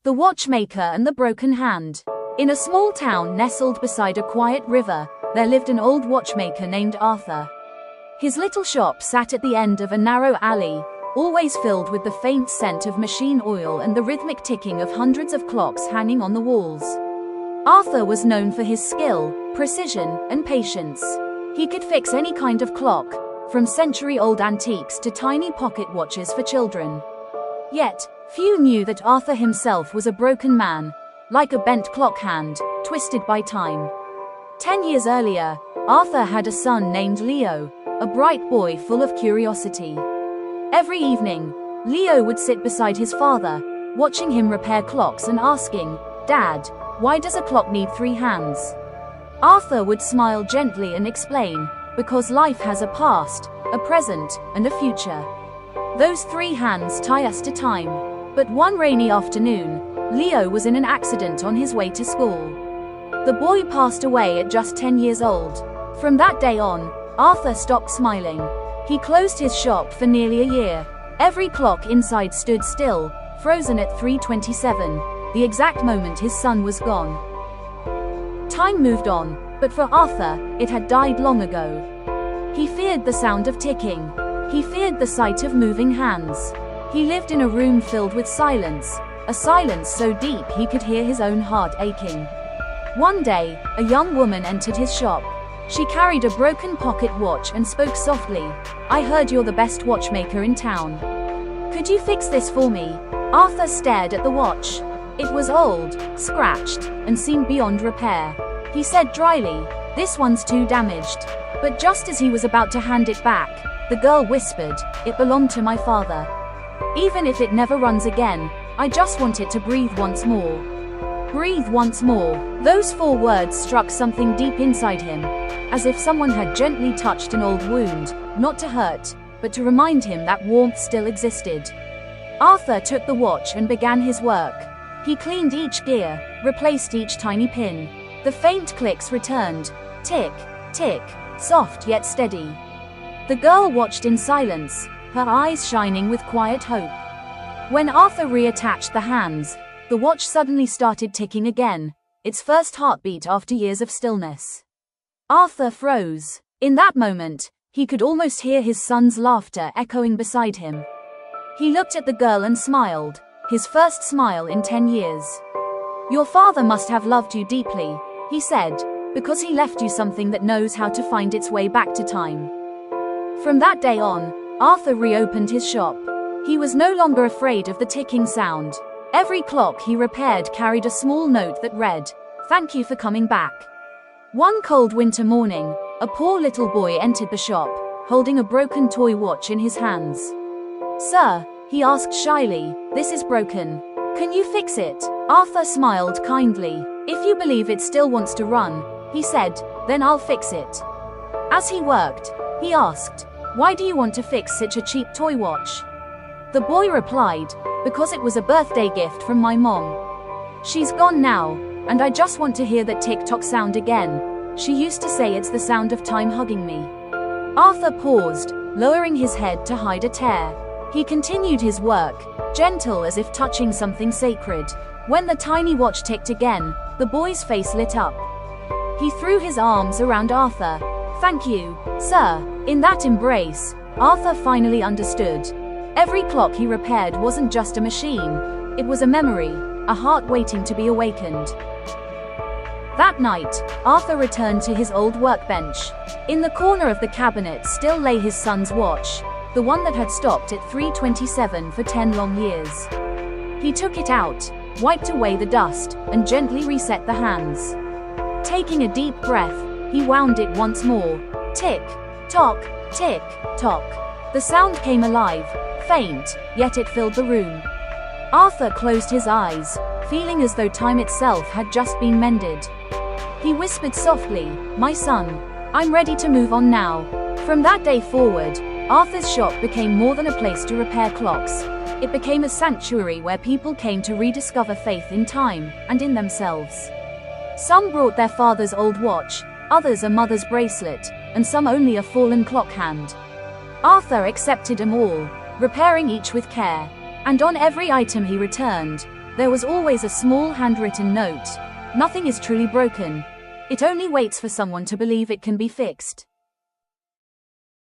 The Watchmaker and the Broken Hand. In a small town nestled beside a quiet river, there lived an old watchmaker named Arthur. His little shop sat at the end of a narrow alley, always filled with the faint scent of machine oil and the rhythmic ticking of hundreds of clocks hanging on the walls. Arthur was known for his skill, precision, and patience. He could fix any kind of clock, from century-old antiques to tiny pocket watches for children. Yet, few knew that Arthur himself was a broken man, like a bent clock hand, twisted by time. 10 years earlier, Arthur had a son named Leo, a bright boy full of curiosity. Every evening, Leo would sit beside his father, watching him repair clocks and asking, "Dad, why does a clock need 3 hands?" Arthur would smile gently and explain, "Because life has a past, a present, and a future. Those 3 hands tie us to time." But one rainy afternoon, Leo was in an accident on his way to school. The boy passed away at just 10 years old. From that day on, Arthur stopped smiling. He closed his shop for nearly a year. Every clock inside stood still, frozen at 3:27, the exact moment his son was gone. Time moved on, but for Arthur, it had died long ago. He feared the sound of ticking. He feared the sight of moving hands. He lived in a room filled with silence, a silence so deep he could hear his own heart aching. One day, a young woman entered his shop. She carried a broken pocket watch and spoke softly, "I heard you're the best watchmaker in town. Could you fix this for me?" Arthur stared at the watch. It was old, scratched, and seemed beyond repair. He said dryly, "This one's too damaged." But just as he was about to hand it back, the girl whispered, "It belonged to my father. Even if it never runs again, I just want it to breathe once more." Breathe once more. Those 4 words struck something deep inside him, as if someone had gently touched an old wound, not to hurt, but to remind him that warmth still existed. Arthur took the watch and began his work. He cleaned each gear, replaced each tiny pin. The faint clicks returned. Tick, tick, soft yet steady. The girl watched in silence, her eyes shining with quiet hope. When Arthur reattached the hands, the watch suddenly started ticking again, its first heartbeat after years of stillness. Arthur froze. In that moment, he could almost hear his son's laughter echoing beside him. He looked at the girl and smiled, his first smile in 10 years. "Your father must have loved you deeply," he said, "because he left you something that knows how to find its way back to time." From that day on, Arthur reopened his shop. He was no longer afraid of the ticking sound. Every clock he repaired carried a small note that read, "Thank you for coming back." One cold winter morning, a poor little boy entered the shop, holding a broken toy watch in his hands. "Sir," he asked shyly, "this is broken. Can you fix it?" Arthur smiled kindly. "If you believe it still wants to run," he said, "then I'll fix it." As he worked, he asked, "Why do you want to fix such a cheap toy watch?" The boy replied, "Because it was a birthday gift from my mom. She's gone now, and I just want to hear that tick-tock sound again. She used to say it's the sound of time hugging me." Arthur paused, lowering his head to hide a tear. He continued his work, gentle as if touching something sacred. When the tiny watch ticked again, the boy's face lit up. He threw his arms around Arthur. "Thank you, sir." In that embrace, Arthur finally understood. Every clock he repaired wasn't just a machine, it was a memory, a heart waiting to be awakened. That night, Arthur returned to his old workbench. In the corner of the cabinet still lay his son's watch, the one that had stopped at 3:27 for 10 long years. He took it out, wiped away the dust, and gently reset the hands. Taking a deep breath, he wound it once more. Tick, tock, tick, tock. The sound came alive, faint, yet it filled the room. Arthur closed his eyes, feeling as though time itself had just been mended. He whispered softly, "My son, I'm ready to move on now." From that day forward, Arthur's shop became more than a place to repair clocks. It became a sanctuary where people came to rediscover faith in time and in themselves. Some brought their father's old watch, others a mother's bracelet, and some only a fallen clock hand. Arthur accepted them all, repairing each with care, and on every item he returned, There was always a small handwritten note. Nothing is truly broken. It only waits for someone to believe it can be fixed.